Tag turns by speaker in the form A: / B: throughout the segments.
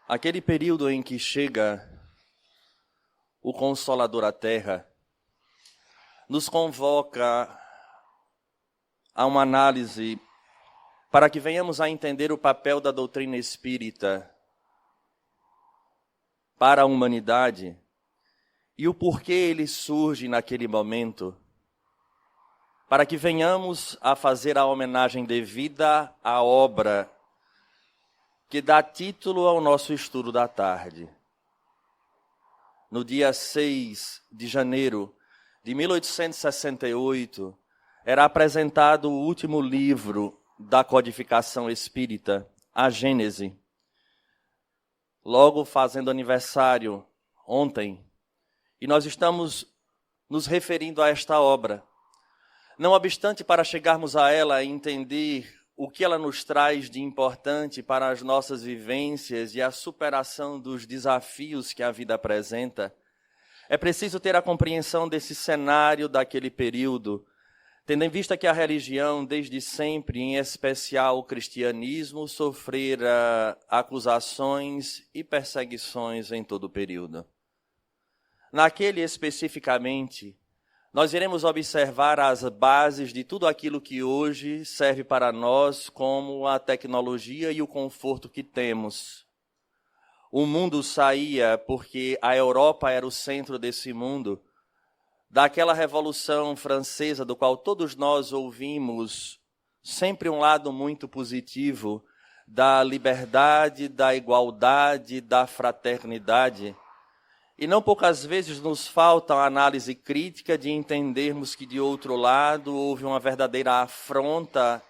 A: Aquele período em que chega o Consolador à Terra nos convoca a uma análise para que venhamos a entender o papel da doutrina espírita para a humanidade e o porquê ele surge naquele momento, para que venhamos a fazer a homenagem devida à obra que dá título ao nosso estudo da tarde. No dia 6 de janeiro de 1868, era apresentado o último livro da codificação espírita, a Gênese. Logo fazendo aniversário ontem, e nós estamos nos referindo a esta obra. Não obstante, para chegarmos a ela e entender o que ela nos traz de importante para as nossas vivências e a superação dos desafios que a vida apresenta, é preciso ter a compreensão desse cenário daquele período, tendo em vista que a religião, desde sempre, em especial o cristianismo, sofrera acusações e perseguições em todo o período. Naquele especificamente, nós iremos observar as bases de tudo aquilo que hoje serve para nós como a tecnologia e o conforto que temos. O mundo saía, porque a Europa era o centro desse mundo, daquela Revolução Francesa, do qual todos nós ouvimos sempre um lado muito positivo, da liberdade, da igualdade, da fraternidade. E não poucas vezes nos falta a análise crítica de entendermos que, de outro lado, houve uma verdadeira afronta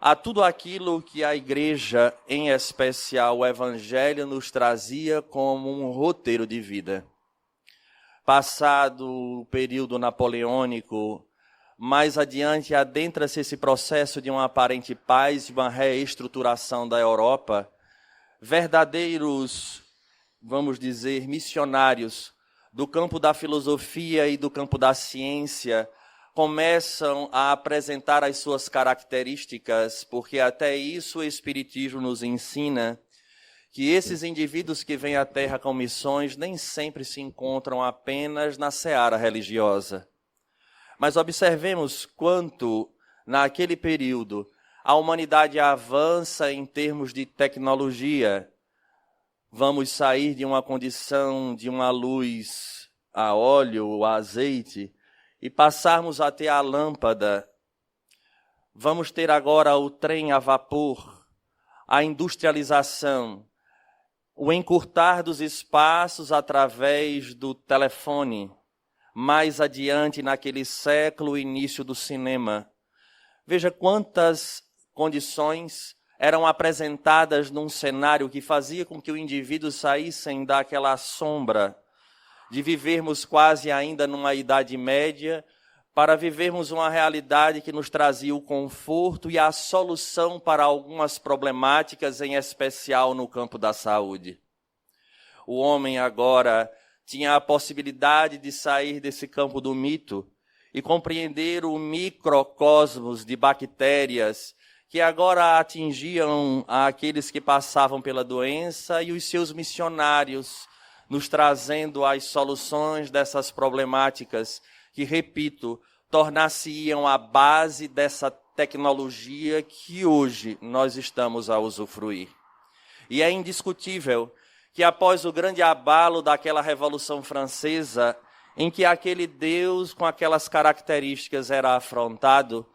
A: a tudo aquilo que a Igreja, em especial o Evangelho, nos trazia como um roteiro de vida. Passado o período napoleônico, mais adiante adentra-se esse processo de uma aparente paz, de uma reestruturação da Europa, verdadeiros, vamos dizer, missionários do campo da filosofia e do campo da ciência começam a apresentar as suas características, porque até isso o Espiritismo nos ensina, que esses indivíduos que vêm à Terra com missões nem sempre se encontram apenas na seara religiosa. Mas observemos quanto, naquele período, a humanidade avança em termos de tecnologia. Vamos sair de uma condição de uma luz a óleo, a azeite, e passarmos a ter a lâmpada. Vamos ter agora o trem a vapor, a industrialização, o encurtar dos espaços através do telefone. Mais adiante, naquele século, o início do cinema. Veja quantas condições eram apresentadas num cenário que fazia com que o indivíduo saísse daquela sombra de vivermos quase ainda numa Idade Média, para vivermos uma realidade que nos trazia o conforto e a solução para algumas problemáticas, em especial no campo da saúde. O homem agora tinha a possibilidade de sair desse campo do mito e compreender o microcosmos de bactérias que agora atingiam aqueles que passavam pela doença e os seus missionários, nos trazendo as soluções dessas problemáticas que, repito, tornar-se-iam a base dessa tecnologia que hoje nós estamos a usufruir. E é indiscutível que após o grande abalo daquela Revolução Francesa, em que aquele Deus com aquelas características era afrontado,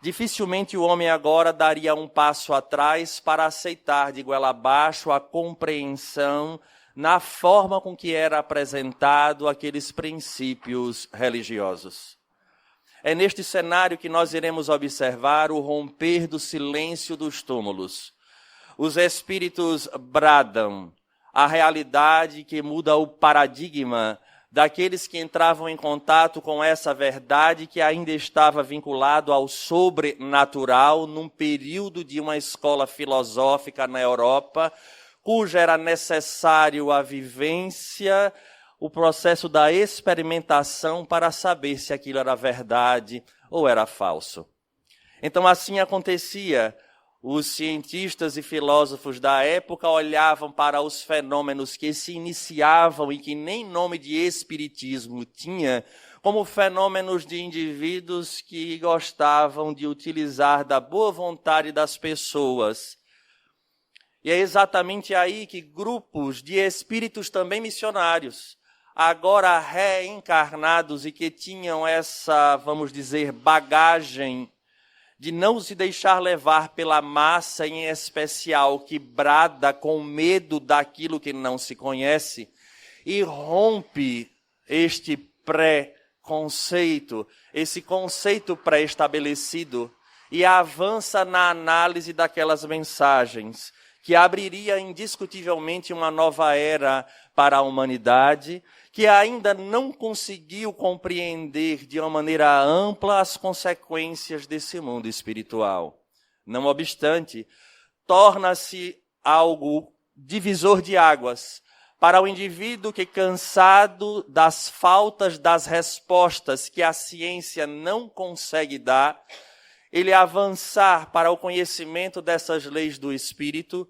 A: dificilmente o homem agora daria um passo atrás para aceitar de goela abaixo a compreensão na forma com que era apresentado aqueles princípios religiosos. É neste cenário que nós iremos observar o romper do silêncio dos túmulos. Os espíritos bradam a realidade que muda o paradigma daqueles que entravam em contato com essa verdade que ainda estava vinculado ao sobrenatural num período de uma escola filosófica na Europa, cuja era necessário a vivência, o processo da experimentação para saber se aquilo era verdade ou era falso. Então assim acontecia. Os cientistas e filósofos da época olhavam para os fenômenos que se iniciavam e que nem nome de espiritismo tinha, como fenômenos de indivíduos que gostavam de utilizar da boa vontade das pessoas. E é exatamente aí que grupos de espíritos também missionários, agora reencarnados e que tinham essa, vamos dizer, bagagem de não se deixar levar pela massa, em especial, que brada com medo daquilo que não se conhece, e rompe este pré-conceito, esse conceito pré-estabelecido, e avança na análise daquelas mensagens, que abriria indiscutivelmente uma nova era para a humanidade, que ainda não conseguiu compreender de uma maneira ampla as consequências desse mundo espiritual. Não obstante, torna-se algo divisor de águas para o indivíduo que, cansado das faltas das respostas que a ciência não consegue dar, ele avançar para o conhecimento dessas leis do Espírito,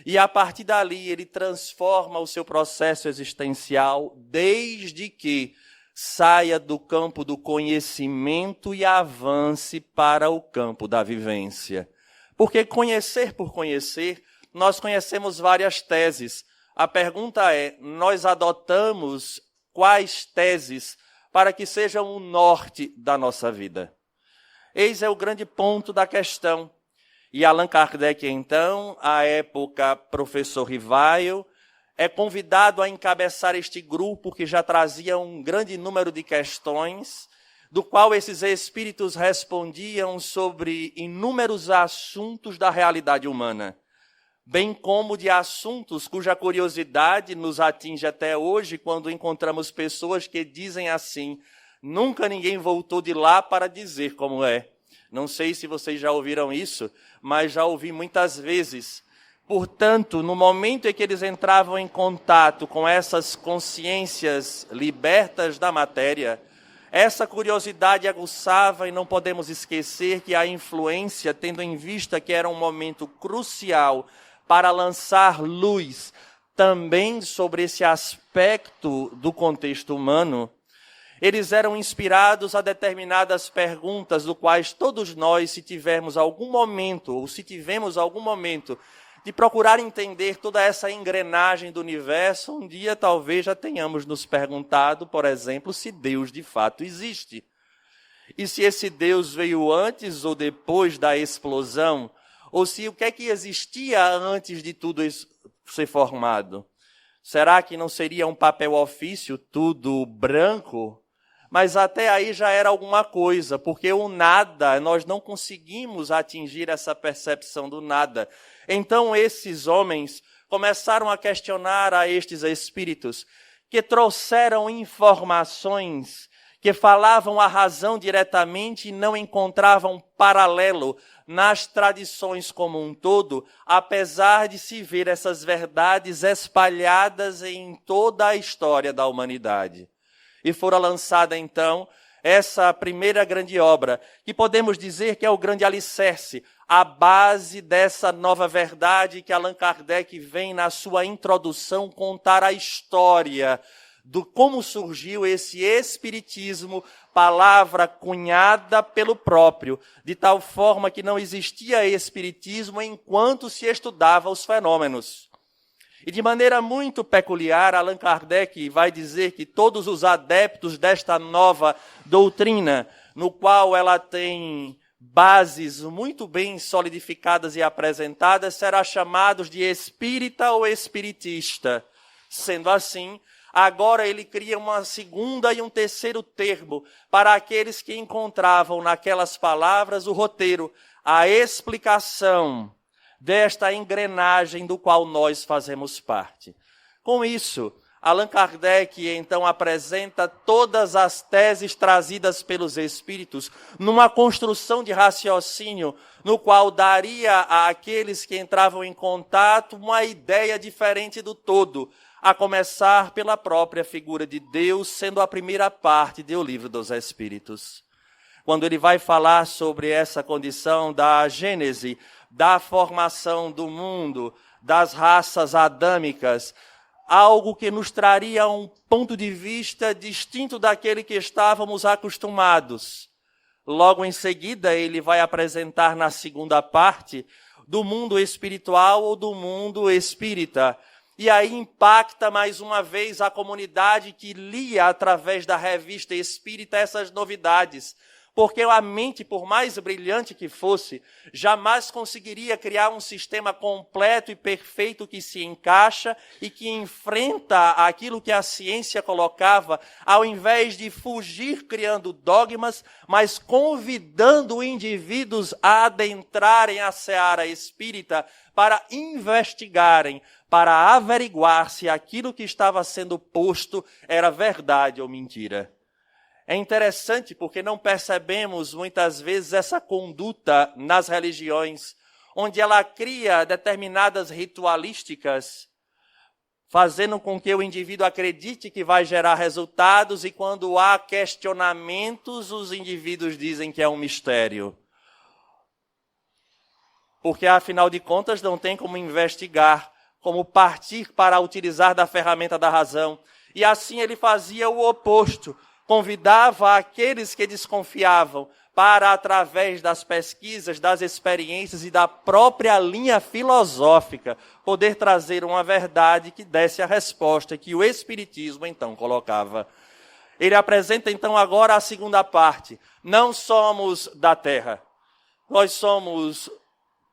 A: e a partir dali ele transforma o seu processo existencial, desde que saia do campo do conhecimento e avance para o campo da vivência. Porque conhecer por conhecer, nós conhecemos várias teses. A pergunta é, nós adotamos quais teses para que sejam o norte da nossa vida? Eis é o grande ponto da questão. E Allan Kardec, então, à época professor Rivaio, é convidado a encabeçar este grupo que já trazia um grande número de questões, do qual esses espíritos respondiam sobre inúmeros assuntos da realidade humana, bem como de assuntos cuja curiosidade nos atinge até hoje, quando encontramos pessoas que dizem assim, nunca ninguém voltou de lá para dizer como é. Não sei se vocês já ouviram isso, mas já ouvi muitas vezes. Portanto, no momento em que eles entravam em contato com essas consciências libertas da matéria, essa curiosidade aguçava, e não podemos esquecer que a influência, tendo em vista que era um momento crucial para lançar luz também sobre esse aspecto do contexto humano, eles eram inspirados a determinadas perguntas, do quais todos nós, se tivermos algum momento, ou se tivemos algum momento, de procurar entender toda essa engrenagem do universo, um dia talvez já tenhamos nos perguntado, por exemplo, se Deus de fato existe. E se esse Deus veio antes ou depois da explosão, ou se o que é que existia antes de tudo isso ser formado? Será que não seria um papel ofício tudo branco? Mas até aí já era alguma coisa, porque o nada, nós não conseguimos atingir essa percepção do nada. Então esses homens começaram a questionar a estes espíritos, que trouxeram informações, que falavam a razão diretamente e não encontravam paralelo nas tradições como um todo, apesar de se ver essas verdades espalhadas em toda a história da humanidade. E fora lançada, então, essa primeira grande obra, que podemos dizer que é o grande alicerce, a base dessa nova verdade que Allan Kardec vem, na sua introdução, contar a história do como surgiu esse espiritismo, palavra cunhada pelo próprio, de tal forma que não existia espiritismo enquanto se estudava os fenômenos. E de maneira muito peculiar, Allan Kardec vai dizer que todos os adeptos desta nova doutrina, no qual ela tem bases muito bem solidificadas e apresentadas, será chamados de espírita ou espiritista. Sendo assim, agora ele cria uma segunda e um terceiro termo para aqueles que encontravam naquelas palavras o roteiro, a explicação desta engrenagem do qual nós fazemos parte. Com isso, Allan Kardec então apresenta todas as teses trazidas pelos espíritos numa construção de raciocínio no qual daria àqueles que entravam em contato uma ideia diferente do todo, a começar pela própria figura de Deus, sendo a primeira parte do Livro dos Espíritos. Quando ele vai falar sobre essa condição da Gênese, da formação do mundo, das raças adâmicas, algo que nos traria um ponto de vista distinto daquele que estávamos acostumados. Logo em seguida, ele vai apresentar na segunda parte do mundo espiritual ou do mundo espírita. E aí impacta mais uma vez a comunidade que lia através da revista espírita essas novidades. Porque a mente, por mais brilhante que fosse, jamais conseguiria criar um sistema completo e perfeito que se encaixa e que enfrenta aquilo que a ciência colocava, ao invés de fugir criando dogmas, mas convidando indivíduos a adentrarem a seara espírita para investigarem, para averiguar se aquilo que estava sendo posto era verdade ou mentira. É interessante porque não percebemos muitas vezes essa conduta nas religiões, onde ela cria determinadas ritualísticas, fazendo com que o indivíduo acredite que vai gerar resultados e quando há questionamentos, os indivíduos dizem que é um mistério. Porque, afinal de contas, não tem como investigar, como partir para utilizar da ferramenta da razão. E assim ele fazia o oposto. Convidava aqueles que desconfiavam para, através das pesquisas, das experiências e da própria linha filosófica, poder trazer uma verdade que desse a resposta que o Espiritismo então colocava. Ele apresenta então agora a segunda parte. Não somos da Terra, nós somos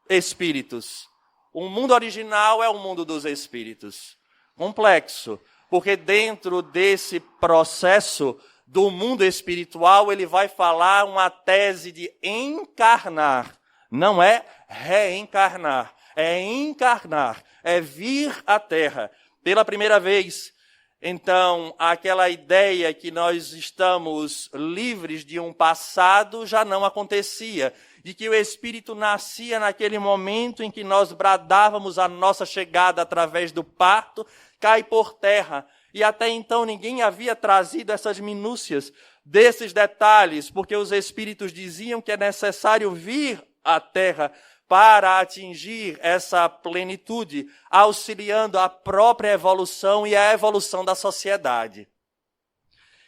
A: espíritos. O mundo original é o mundo dos espíritos. Complexo, porque dentro desse processo do mundo espiritual, ele vai falar uma tese de encarnar. Não é reencarnar, é encarnar, é vir à Terra pela primeira vez. Então, aquela ideia que nós estamos livres de um passado já não acontecia, de que o Espírito nascia naquele momento em que nós bradávamos a nossa chegada através do parto, cai por terra. E até então ninguém havia trazido essas minúcias desses detalhes, porque os espíritos diziam que é necessário vir à Terra para atingir essa plenitude, auxiliando a própria evolução e a evolução da sociedade.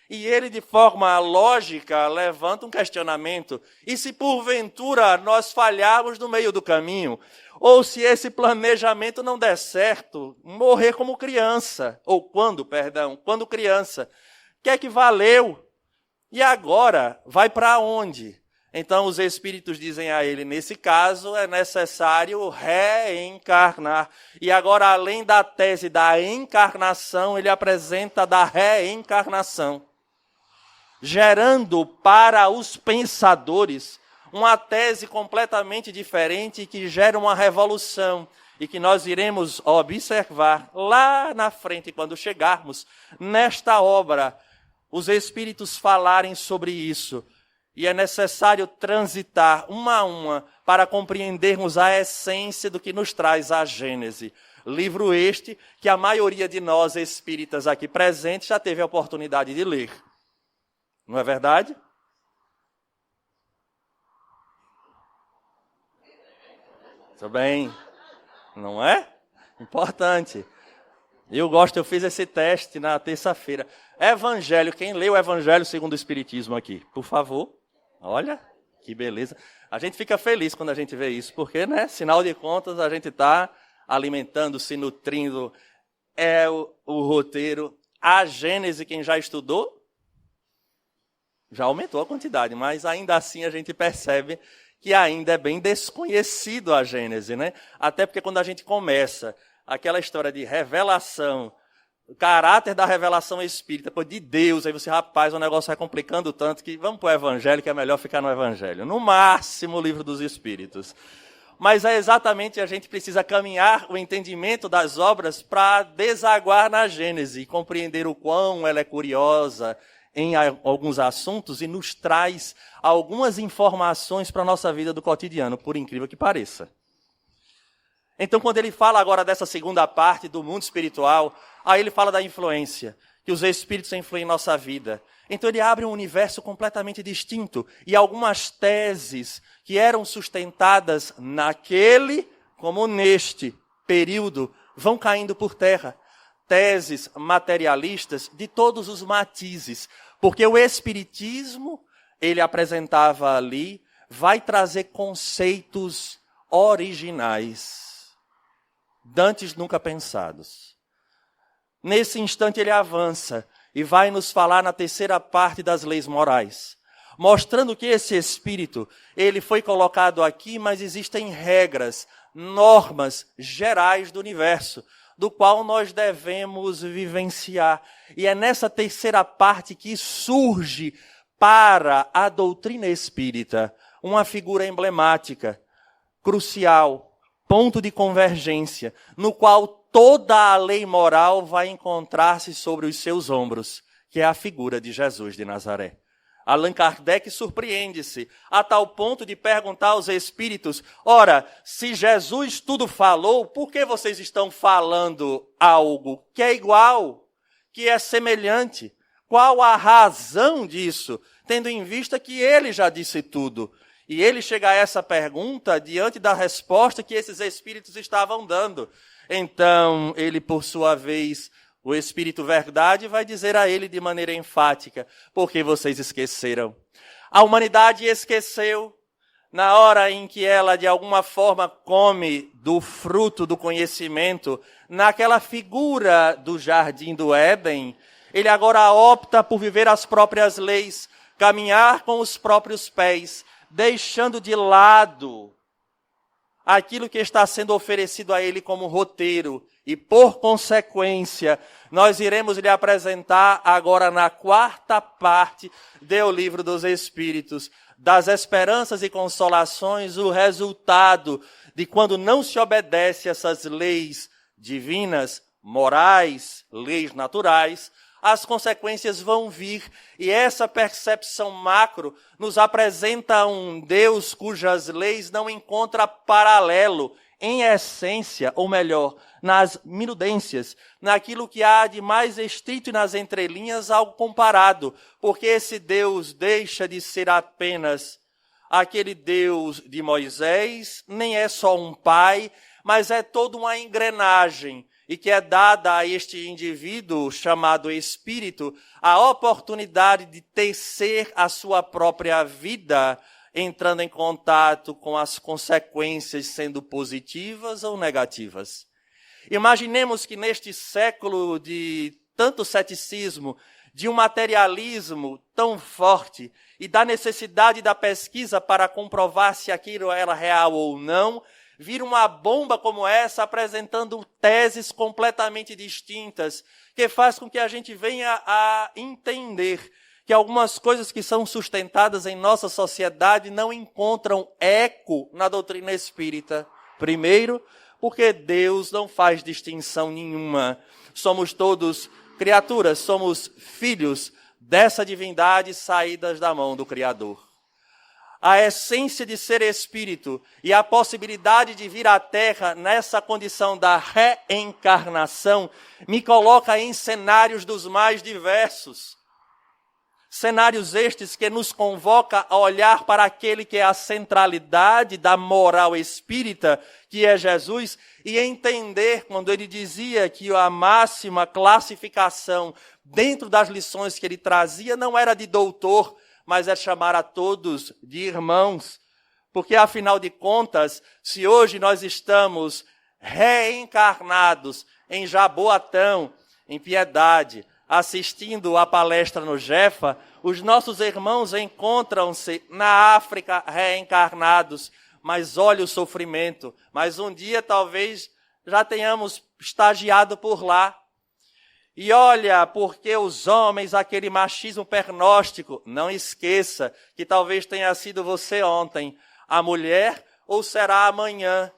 A: E ele, de forma lógica, levanta um questionamento. E se porventura nós falharmos no meio do caminho? Ou se esse planejamento não der certo, morrer como criança, ou quando criança, o que é que valeu? E agora, vai para onde? Então os espíritos dizem a ele, nesse caso é necessário reencarnar. E agora, além da tese da encarnação, ele apresenta a da reencarnação, gerando para os pensadores uma tese completamente diferente que gera uma revolução e que nós iremos observar lá na frente, quando chegarmos nesta obra, os espíritos falarem sobre isso. E é necessário transitar uma a uma para compreendermos a essência do que nos traz a Gênese. Livro este que a maioria de nós espíritas aqui presentes já teve a oportunidade de ler. Não é verdade? Tudo bem, não é? Importante. Eu fiz esse teste na terça-feira. Evangelho, quem leu o Evangelho segundo o Espiritismo aqui? Por favor. Olha, que beleza. A gente fica feliz quando a gente vê isso, porque, né, sinal de contas, a gente está alimentando, se nutrindo. É o roteiro. A Gênese, quem já estudou, já aumentou a quantidade, mas ainda assim a gente percebe que ainda é bem desconhecido a Gênese, né? Até porque quando a gente começa aquela história de revelação, o caráter da revelação espírita, de Deus, aí você, rapaz, o negócio vai complicando tanto que vamos para o Evangelho, que é melhor ficar no Evangelho. No máximo, o Livro dos Espíritos. Mas é exatamente, a gente precisa caminhar o entendimento das obras para desaguar na Gênese e compreender o quão ela é curiosa em alguns assuntos e nos traz algumas informações para a nossa vida do cotidiano, por incrível que pareça. Então, quando ele fala agora dessa segunda parte do mundo espiritual, aí ele fala da influência, que os espíritos influem em nossa vida. Então ele abre um universo completamente distinto. E algumas teses que eram sustentadas naquele, como neste período, vão caindo por terra. Teses materialistas de todos os matizes. Porque o espiritismo, ele apresentava ali, vai trazer conceitos originais, dantes nunca pensados. Nesse instante ele avança e vai nos falar na terceira parte das leis morais, mostrando que esse espírito, ele foi colocado aqui, mas existem regras, normas gerais do universo, do qual nós devemos vivenciar. E é nessa terceira parte que surge para a doutrina espírita uma figura emblemática, crucial, ponto de convergência, no qual toda a lei moral vai encontrar-se sobre os seus ombros, que é a figura de Jesus de Nazaré. Allan Kardec surpreende-se a tal ponto de perguntar aos espíritos: ora, se Jesus tudo falou, por que vocês estão falando algo que é igual, que é semelhante? Qual a razão disso, tendo em vista que ele já disse tudo? E ele chega a essa pergunta diante da resposta que esses espíritos estavam dando. Então, ele, por sua vez, o Espírito Verdade, vai dizer a ele de maneira enfática: porque vocês esqueceram. A humanidade esqueceu na hora em que ela, de alguma forma, come do fruto do conhecimento, naquela figura do jardim do Éden. Ele agora opta por viver as próprias leis, caminhar com os próprios pés, deixando de lado aquilo que está sendo oferecido a ele como roteiro. E, por consequência, nós iremos lhe apresentar agora na quarta parte do Livro dos Espíritos, das esperanças e consolações, o resultado de quando não se obedece a essas leis divinas, morais, leis naturais, as consequências vão vir. E essa percepção macro nos apresenta um Deus cujas leis não encontra paralelo em essência, ou melhor, nas minudências, naquilo que há de mais estrito e nas entrelinhas algo comparado, porque esse Deus deixa de ser apenas aquele Deus de Moisés, nem é só um pai, mas é toda uma engrenagem, e que é dada a este indivíduo chamado espírito a oportunidade de tecer a sua própria vida, entrando em contato com as consequências, sendo positivas ou negativas. Imaginemos que neste século de tanto ceticismo, de um materialismo tão forte e da necessidade da pesquisa para comprovar se aquilo era real ou não, vir uma bomba como essa apresentando teses completamente distintas, que faz com que a gente venha a entender que algumas coisas que são sustentadas em nossa sociedade não encontram eco na doutrina espírita. Primeiro, porque Deus não faz distinção nenhuma. Somos todos criaturas, somos filhos dessa divindade saídas da mão do Criador. A essência de ser espírito e a possibilidade de vir à Terra nessa condição da reencarnação me coloca em cenários dos mais diversos. Cenários estes que nos convoca a olhar para aquele que é a centralidade da moral espírita, que é Jesus, e entender quando ele dizia que a máxima classificação dentro das lições que ele trazia não era de doutor, mas é chamar a todos de irmãos. Porque, afinal de contas, se hoje nós estamos reencarnados em Jaboatão, em Piedade, assistindo a palestra no Jefa, os nossos irmãos encontram-se na África reencarnados, mas olha o sofrimento. Mas um dia talvez já tenhamos estagiado por lá. E olha, porque os homens, aquele machismo pernóstico, não esqueça que talvez tenha sido você ontem, a mulher, ou será amanhã.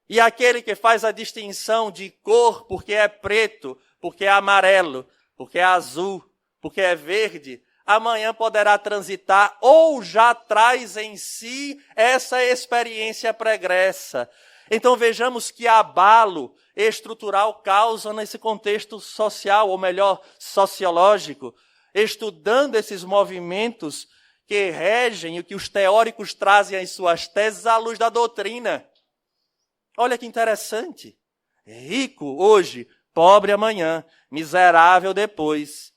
A: E aquele que faz a distinção de cor, porque é preto, porque é amarelo, porque é azul, porque é verde, amanhã poderá transitar ou já traz em si essa experiência pregressa. Então vejamos que abalo estrutural causa nesse contexto social, ou melhor, sociológico, estudando esses movimentos que regem o que os teóricos trazem as suas teses à luz da doutrina. Olha que interessante. Rico hoje, pobre amanhã, miserável depois,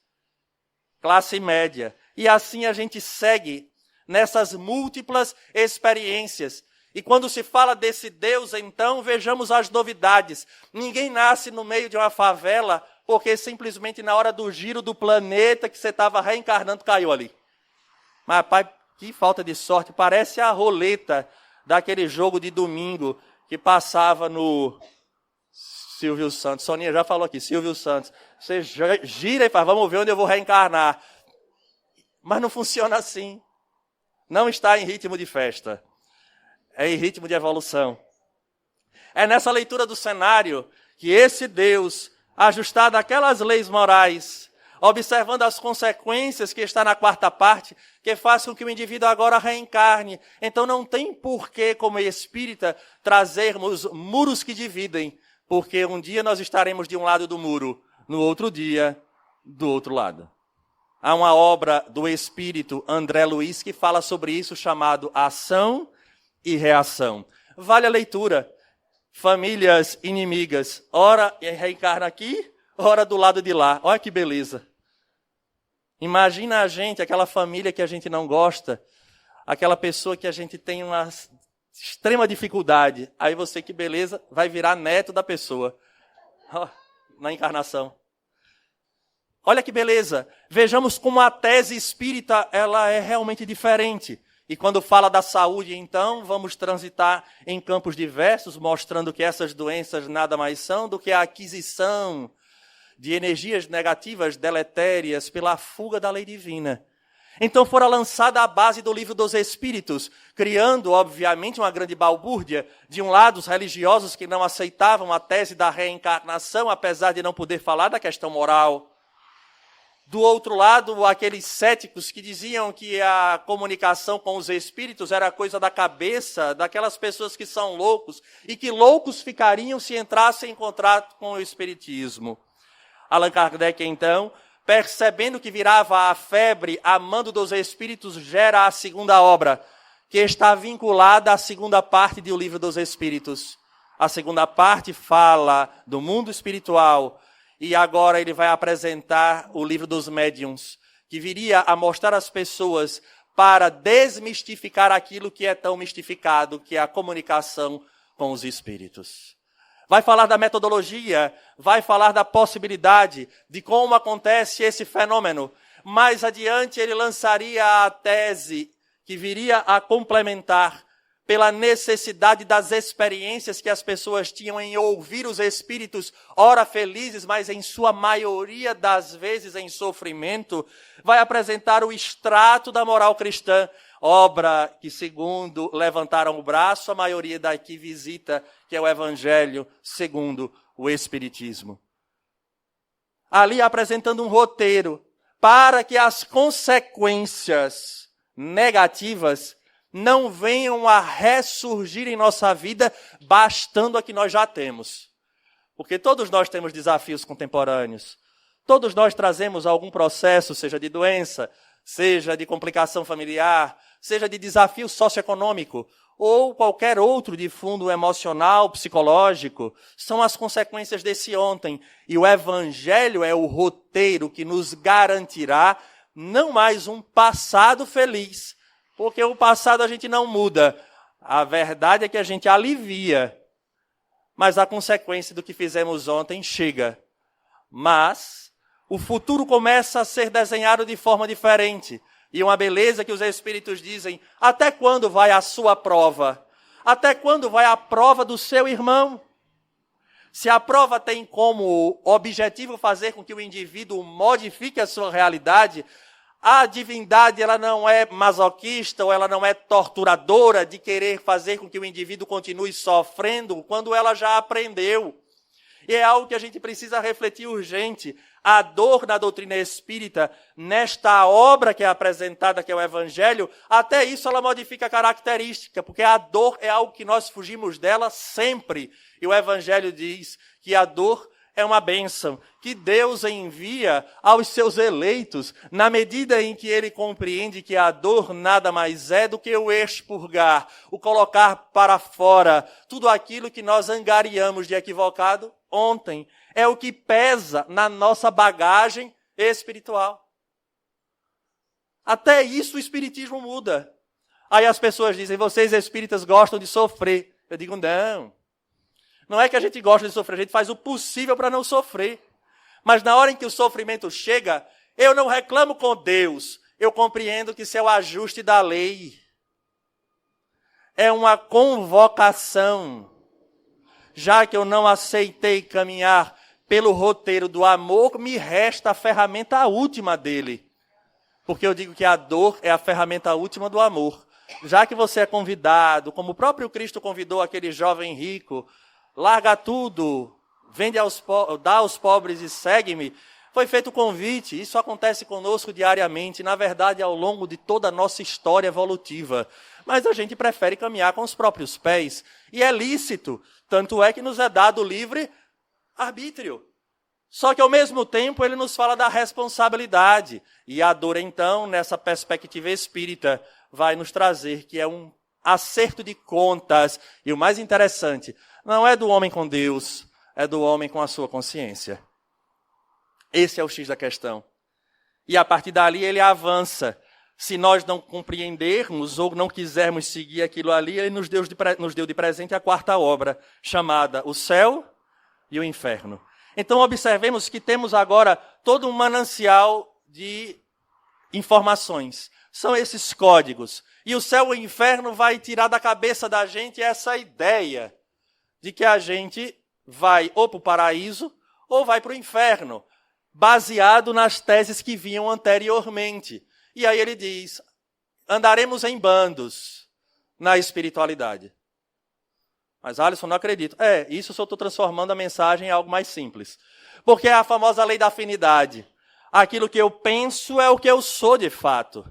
A: classe média. E assim a gente segue nessas múltiplas experiências. E quando se fala desse Deus, então, vejamos as novidades. Ninguém nasce no meio de uma favela porque simplesmente na hora do giro do planeta que você estava reencarnando caiu ali. Mas, pai, que falta de sorte. Parece a roleta daquele jogo de domingo que passava no Silvio Santos. Soninha já falou aqui, Silvio Santos. Você gira e fala, vamos ver onde eu vou reencarnar. Mas não funciona assim. Não está em ritmo de festa. É em ritmo de evolução. É nessa leitura do cenário que esse Deus, ajustado àquelas leis morais, observando as consequências que está na quarta parte, que faz com que o indivíduo agora reencarne. Então não tem porquê, como espírita, trazermos muros que dividem, porque um dia nós estaremos de um lado do muro, no outro dia, do outro lado. Há uma obra do espírito André Luiz que fala sobre isso, chamado Ação e Reação. Vale a leitura. Famílias inimigas, ora reencarna aqui, ora do lado de lá. Olha que beleza. Imagina a gente, aquela família que a gente não gosta, aquela pessoa que a gente tem uma extrema dificuldade. Aí você, que beleza, vai virar neto da pessoa. Na encarnação. Olha que beleza. Vejamos como a tese espírita ela é realmente diferente. E quando fala da saúde, então, vamos transitar em campos diversos, mostrando que essas doenças nada mais são do que a aquisição de energias negativas, deletérias, pela fuga da lei divina. Então fora lançada a base do livro dos Espíritos, criando, obviamente, uma grande balbúrdia. De um lado, os religiosos que não aceitavam a tese da reencarnação, apesar de não poder falar da questão moral. Do outro lado, aqueles céticos que diziam que a comunicação com os espíritos era coisa da cabeça, daquelas pessoas que são loucos, e que loucos ficariam se entrassem em contato com o espiritismo. Allan Kardec, então, percebendo que virava a febre, a mando dos espíritos, gera a segunda obra, que está vinculada à segunda parte do Livro dos Espíritos. A segunda parte fala do mundo espiritual, e agora ele vai apresentar o Livro dos Médiuns, que viria a mostrar às pessoas para desmistificar aquilo que é tão mistificado, que é a comunicação com os espíritos. Vai falar da metodologia, vai falar da possibilidade de como acontece esse fenômeno. Mais adiante ele lançaria a tese que viria a complementar pela necessidade das experiências que as pessoas tinham em ouvir os espíritos, ora felizes, mas em sua maioria das vezes em sofrimento, vai apresentar o extrato da moral cristã, obra que, segundo levantaram o braço, a maioria daqui visita, que é o Evangelho segundo o Espiritismo. Ali apresentando um roteiro para que as consequências negativas não venham a ressurgir em nossa vida, bastando a que nós já temos. Porque todos nós temos desafios contemporâneos. Todos nós trazemos algum processo, seja de doença, seja de complicação familiar, seja de desafio socioeconômico, ou qualquer outro de fundo emocional, psicológico. São as consequências desse ontem. E o Evangelho é o roteiro que nos garantirá não mais um passado feliz, porque o passado a gente não muda. A verdade é que a gente alivia. Mas a consequência do que fizemos ontem chega. Mas o futuro começa a ser desenhado de forma diferente. E uma beleza que os Espíritos dizem, até quando vai a sua prova? Até quando vai a prova do seu irmão? Se a prova tem como objetivo fazer com que o indivíduo modifique a sua realidade, a divindade ela não é masoquista ou ela não é torturadora de querer fazer com que o indivíduo continue sofrendo quando ela já aprendeu. E é algo que a gente precisa refletir urgente. A dor na doutrina espírita, nesta obra que é apresentada, que é o Evangelho, até isso ela modifica a característica, porque a dor é algo que nós fugimos dela sempre. E o Evangelho diz que a dor é uma bênção que Deus envia aos seus eleitos, na medida em que ele compreende que a dor nada mais é do que o expurgar, o colocar para fora tudo aquilo que nós angariamos de equivocado ontem. É o que pesa na nossa bagagem espiritual. Até isso o espiritismo muda. Aí as pessoas dizem, vocês espíritas gostam de sofrer. Eu digo, não. Não é que a gente gosta de sofrer, a gente faz o possível para não sofrer. Mas na hora em que o sofrimento chega, eu não reclamo com Deus. Eu compreendo que isso é o ajuste da lei. É uma convocação. Já que eu não aceitei caminhar pelo roteiro do amor, me resta a ferramenta última dele. Porque eu digo que a dor é a ferramenta última do amor. Já que você é convidado, como o próprio Cristo convidou aquele jovem rico, larga tudo, dá aos pobres e segue-me. Foi feito o convite, isso acontece conosco diariamente, na verdade ao longo de toda a nossa história evolutiva. Mas a gente prefere caminhar com os próprios pés. E é lícito, tanto é que nos é dado livre arbítrio. Só que ao mesmo tempo ele nos fala da responsabilidade. E a dor então, nessa perspectiva espírita, vai nos trazer que é um acerto de contas. E o mais interessante, não é do homem com Deus, é do homem com a sua consciência. Esse é o X da questão. E a partir dali ele avança. Se nós não compreendermos ou não quisermos seguir aquilo ali, ele nos deu de presente a quarta obra, chamada O Céu e o Inferno. Então observemos que temos agora todo um manancial de informações. São esses códigos. E o céu e o inferno vai tirar da cabeça da gente essa ideia de que a gente vai ou para o paraíso ou vai para o inferno, baseado nas teses que vinham anteriormente. E aí ele diz, andaremos em bandos na espiritualidade. Mas, Alisson, não acredito. Isso eu só estou transformando a mensagem em algo mais simples. Porque é a famosa lei da afinidade. Aquilo que eu penso é o que eu sou de fato.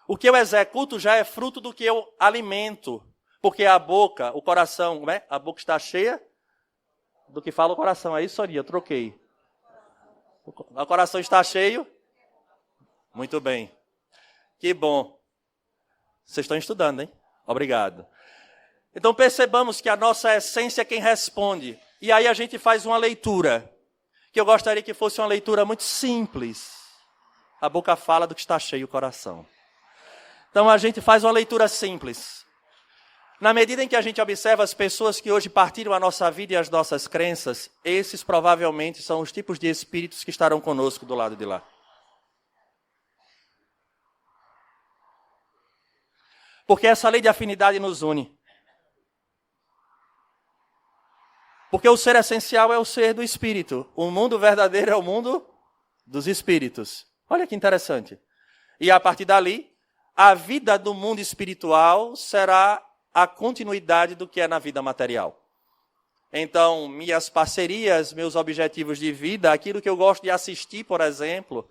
A: O que eu executo já é fruto do que eu alimento. Porque a boca, o coração, né? A boca está cheia do que fala o coração. É isso, Sonia? Eu troquei. O coração está cheio? Muito bem. Que bom. Vocês estão estudando, hein? Obrigado. Então percebamos que a nossa essência é quem responde. E aí a gente faz uma leitura, que eu gostaria que fosse uma leitura muito simples. A boca fala do que está cheio o coração. Então a gente faz uma leitura simples. Na medida em que a gente observa as pessoas que hoje partilham a nossa vida e as nossas crenças, esses provavelmente são os tipos de espíritos que estarão conosco do lado de lá. Porque essa lei de afinidade nos une. Porque o ser essencial é o ser do espírito. O mundo verdadeiro é o mundo dos espíritos. Olha que interessante. E a partir dali, a vida do mundo espiritual será a continuidade do que é na vida material. Então, minhas parcerias, meus objetivos de vida, aquilo que eu gosto de assistir, por exemplo,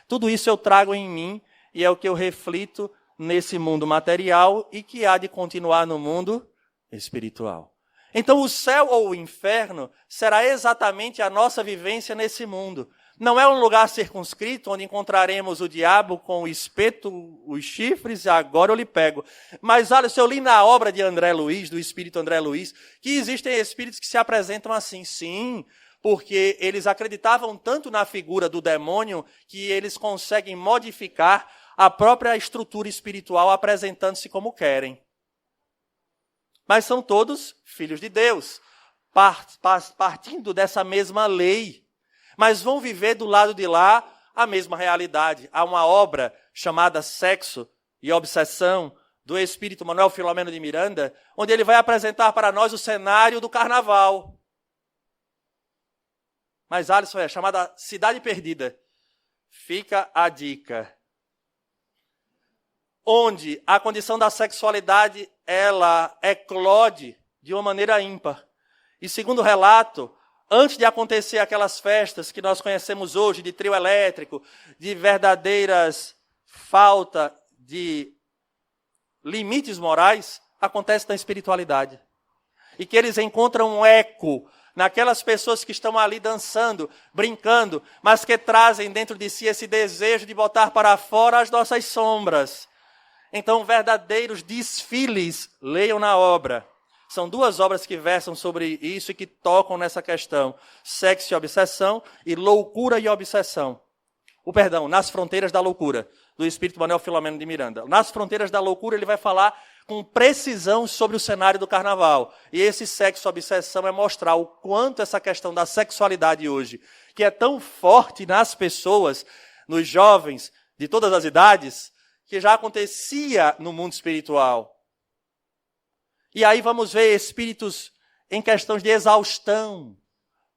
A: tudo isso eu trago em mim e é o que eu reflito nesse mundo material e que há de continuar no mundo espiritual. Então o céu ou o inferno será exatamente a nossa vivência nesse mundo. Não é um lugar circunscrito onde encontraremos o diabo com o espeto, os chifres, e agora eu lhe pego. Mas olha, se eu li na obra de André Luiz, do espírito André Luiz, que existem espíritos que se apresentam assim, sim, porque eles acreditavam tanto na figura do demônio que eles conseguem modificar a própria estrutura espiritual apresentando-se como querem. Mas são todos filhos de Deus, partindo dessa mesma lei. Mas vão viver do lado de lá a mesma realidade. Há uma obra chamada Sexo e Obsessão, do espírito Manuel Filomeno de Miranda, onde ele vai apresentar para nós o cenário do carnaval. Mas, Alisson, é chamada Cidade Perdida. Fica a dica. Onde a condição da sexualidade, ela eclode de uma maneira ímpar. E segundo o relato, Antes de acontecer aquelas festas que nós conhecemos hoje, de trio elétrico, de verdadeiras falta de limites morais, acontece na espiritualidade. E que eles encontram um eco naquelas pessoas que estão ali dançando, brincando, mas que trazem dentro de si esse desejo de botar para fora as nossas sombras. Então, verdadeiros desfiles, leiam na obra. São 2 obras que versam sobre isso e que tocam nessa questão. Sexo e obsessão e loucura e obsessão. Nas fronteiras da loucura, do Espírito Manuel Filomeno de Miranda. Nas fronteiras da loucura ele vai falar com precisão sobre o cenário do carnaval. E esse sexo e obsessão é mostrar o quanto essa questão da sexualidade hoje, que é tão forte nas pessoas, nos jovens de todas as idades, que já acontecia no mundo espiritual. E aí vamos ver espíritos em questões de exaustão,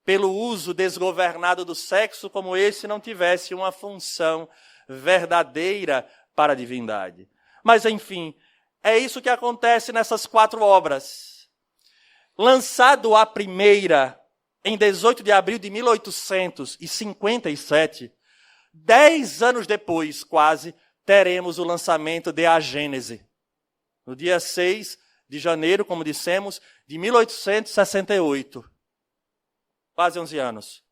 A: pelo uso desgovernado do sexo, como esse não tivesse uma função verdadeira para a divindade. Mas, enfim, é isso que acontece nessas 4 obras. Lançado a primeira em 18 de abril de 1857, 10 anos depois, quase, teremos o lançamento de A Gênese. No dia 6 de janeiro, como dissemos, de 1868. Quase 11 anos.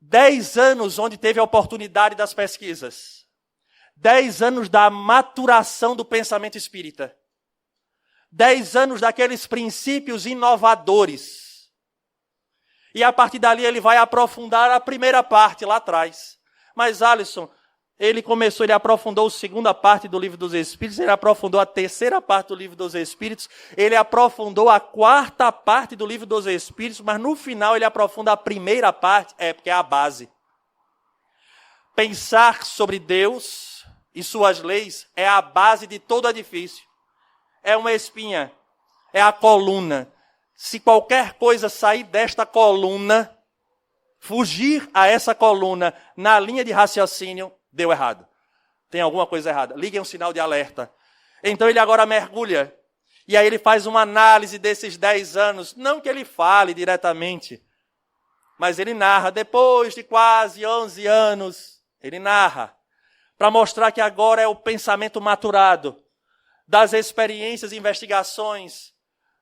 A: 10 anos onde teve a oportunidade das pesquisas. 10 anos da maturação do pensamento espírita. 10 anos daqueles princípios inovadores. E a partir dali ele vai aprofundar a primeira parte lá atrás. Mas Alisson, ele aprofundou a segunda parte do Livro dos Espíritos, ele aprofundou a terceira parte do Livro dos Espíritos, ele aprofundou a quarta parte do Livro dos Espíritos, mas no final ele aprofunda a primeira parte, porque é a base. Pensar sobre Deus e suas leis é a base de todo edifício. É uma espinha, é a coluna. Se qualquer coisa sair desta coluna, fugir a essa coluna na linha de raciocínio, deu errado. Tem alguma coisa errada. Liguem um sinal de alerta. Então ele agora mergulha. E aí ele faz uma análise desses 10 anos. Não que ele fale diretamente, mas ele narra. Depois de quase 11 anos, ele narra. Para mostrar que agora é o pensamento maturado das experiências e investigações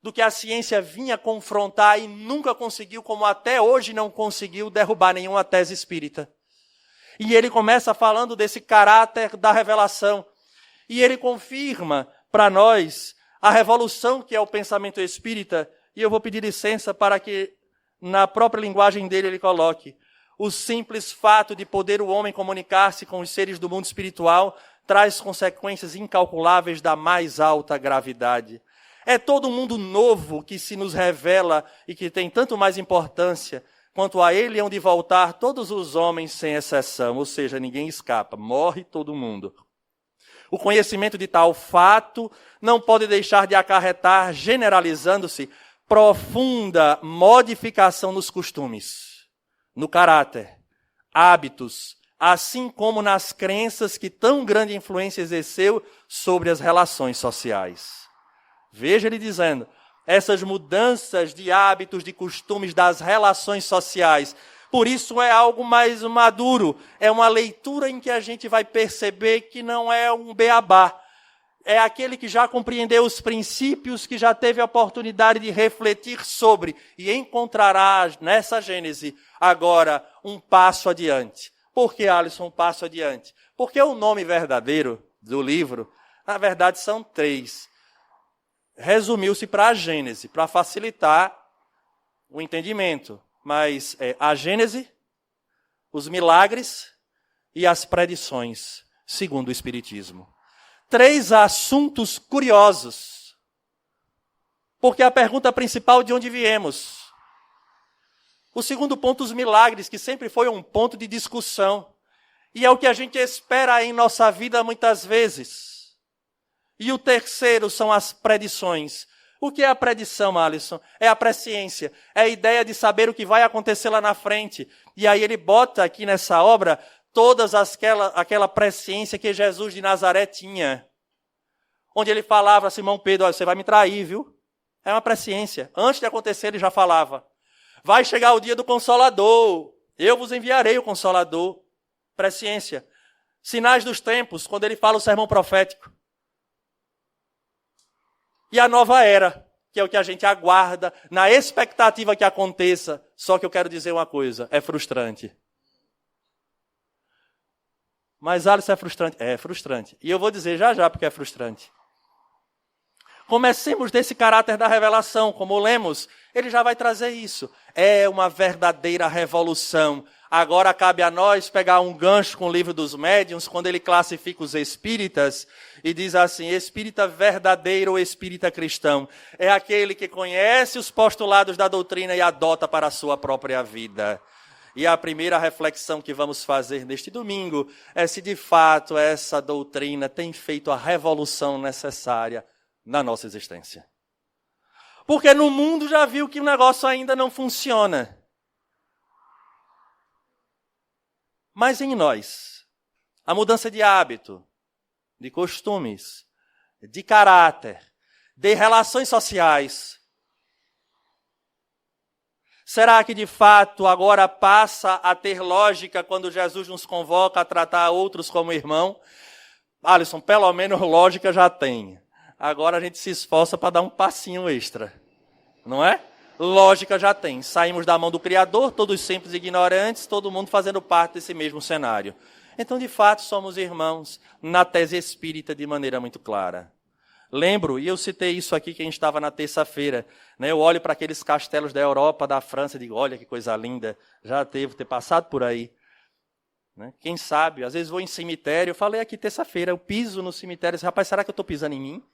A: do que a ciência vinha confrontar e nunca conseguiu, como até hoje não conseguiu, derrubar nenhuma tese espírita. E ele começa falando desse caráter da revelação. E ele confirma para nós a revolução que é o pensamento espírita. E eu vou pedir licença para que, na própria linguagem dele, ele coloque: o simples fato de poder o homem comunicar-se com os seres do mundo espiritual traz consequências incalculáveis da mais alta gravidade. É todo um mundo novo que se nos revela e que tem tanto mais importância. Quanto a ele hão de voltar todos os homens sem exceção, ou seja, ninguém escapa, morre todo mundo. O conhecimento de tal fato não pode deixar de acarretar, generalizando-se, profunda modificação nos costumes, no caráter, hábitos, assim como nas crenças que tão grande influência exerceu sobre as relações sociais. Veja ele dizendo: essas mudanças de hábitos, de costumes, das relações sociais. Por isso é algo mais maduro. É uma leitura em que a gente vai perceber que não é um beabá. É aquele que já compreendeu os princípios, que já teve a oportunidade de refletir sobre e encontrará nessa Gênese agora um passo adiante. Por que, Alisson, um passo adiante? Porque o nome verdadeiro do livro, na verdade, são 3. Resumiu-se para a Gênese, para facilitar o entendimento. Mas a Gênese, os milagres e as predições, segundo o Espiritismo. 3 assuntos curiosos. Porque a pergunta principal: de onde viemos? O segundo ponto, os milagres, que sempre foi um ponto de discussão. E é o que a gente espera em nossa vida muitas vezes. E o terceiro são as predições. O que é a predição, Alisson? É a presciência. É a ideia de saber o que vai acontecer lá na frente. E aí ele bota aqui nessa obra todas aquela presciência que Jesus de Nazaré tinha. Onde ele falava a Simão Pedro: olha, você vai me trair, viu? É uma presciência. Antes de acontecer, ele já falava. Vai chegar o dia do Consolador. Eu vos enviarei o Consolador. Presciência. Sinais dos tempos, quando ele fala o sermão profético. E a nova era, que é o que a gente aguarda, na expectativa que aconteça. Só que eu quero dizer uma coisa, é frustrante. Mas, Alisson, é frustrante? É frustrante. E eu vou dizer já porque é frustrante. Comecemos desse caráter da revelação, como lemos, ele já vai trazer isso. É uma verdadeira revolução. Agora cabe a nós pegar um gancho com o livro dos médiuns, quando ele classifica os espíritas, e diz assim, espírita verdadeiro ou espírita cristão. É aquele que conhece os postulados da doutrina e adota para a sua própria vida. E a primeira reflexão que vamos fazer neste domingo é se de fato essa doutrina tem feito a revolução necessária na nossa existência. Porque no mundo já viu que o negócio ainda não funciona. Mas em nós, a mudança de hábito, de costumes, de caráter, de relações sociais, será que de fato agora passa a ter lógica quando Jesus nos convoca a tratar outros como irmão? Alisson, pelo menos lógica já tem. Agora a gente se esforça para dar um passinho extra, não é? Lógica já tem. Saímos da mão do Criador, todos simples e ignorantes, todo mundo fazendo parte desse mesmo cenário. Então, de fato, somos irmãos na tese espírita de maneira muito clara. Lembro, e eu citei isso aqui que a gente estava na terça-feira, né? Eu olho para aqueles castelos da Europa, da França, e digo, olha que coisa linda, já devo ter passado por aí. Né? Quem sabe, às vezes vou em cemitério, eu falei aqui terça-feira, eu piso no cemitério, disse, rapaz, será que eu estou pisando em mim?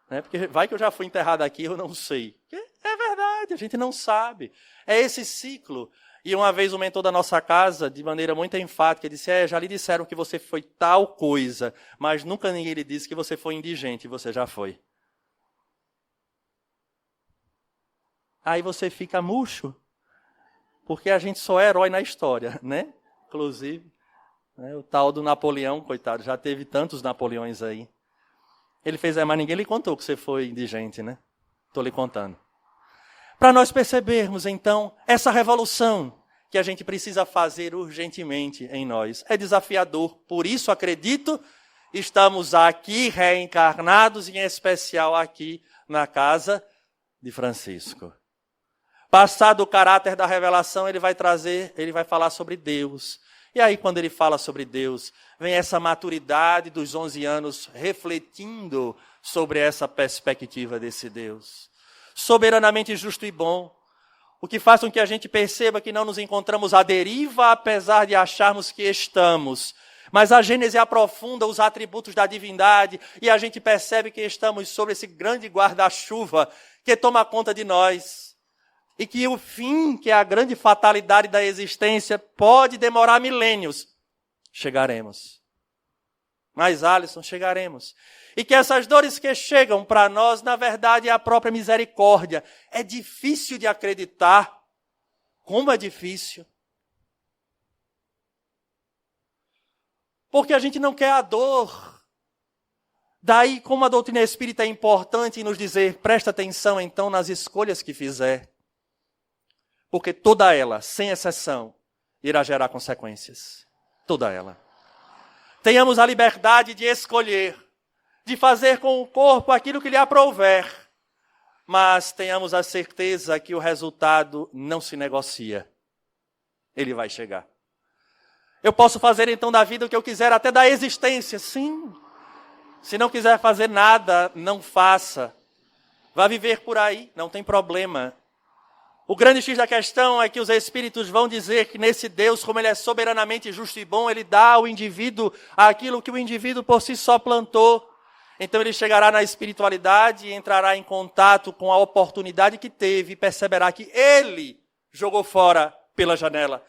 A: Né? Porque vai que eu já fui enterrado aqui, eu não sei. É verdade, a gente não sabe. É esse ciclo. E uma vez o mentor da nossa casa, de maneira muito enfática, disse, já lhe disseram que você foi tal coisa, mas nunca ninguém lhe disse que você foi indigente, e você já foi. Aí você fica murcho, porque a gente só é herói na história, né? Inclusive, né? O tal do Napoleão, coitado, já teve tantos Napoleões aí. Ele fez, mas ninguém lhe contou que você foi indigente, né? Estou lhe contando. Para nós percebermos, então, essa revolução que a gente precisa fazer urgentemente em nós. É desafiador, por isso acredito, estamos aqui reencarnados, em especial aqui na casa de Francisco. Passado o caráter da revelação, ele vai falar sobre Deus. E aí, quando ele fala sobre Deus, vem essa maturidade dos 11 anos refletindo sobre essa perspectiva desse Deus. Soberanamente justo e bom, o que faz com que a gente perceba que não nos encontramos à deriva, apesar de acharmos que estamos. Mas a Gênese aprofunda os atributos da divindade e a gente percebe que estamos sobre esse grande guarda-chuva que toma conta de nós. E que o fim, que é a grande fatalidade da existência, pode demorar milênios. Chegaremos. Mas, Alisson, chegaremos. E que essas dores que chegam para nós, na verdade, é a própria misericórdia. É difícil de acreditar. Como é difícil. Porque a gente não quer a dor. Daí, como a doutrina espírita é importante em nos dizer, presta atenção, então, nas escolhas que fizer. Porque toda ela, sem exceção, irá gerar consequências. Toda ela. Tenhamos a liberdade de escolher, de fazer com o corpo aquilo que lhe aprouver. Mas tenhamos a certeza que o resultado não se negocia. Ele vai chegar. Eu posso fazer então da vida o que eu quiser, até da existência, sim. Se não quiser fazer nada, não faça. Vá viver por aí, não tem problema. O grande X da questão é que os espíritos vão dizer que nesse Deus, como ele é soberanamente justo e bom, ele dá ao indivíduo aquilo que o indivíduo por si só plantou. Então ele chegará na espiritualidade e entrará em contato com a oportunidade que teve e perceberá que ele jogou fora pela janela.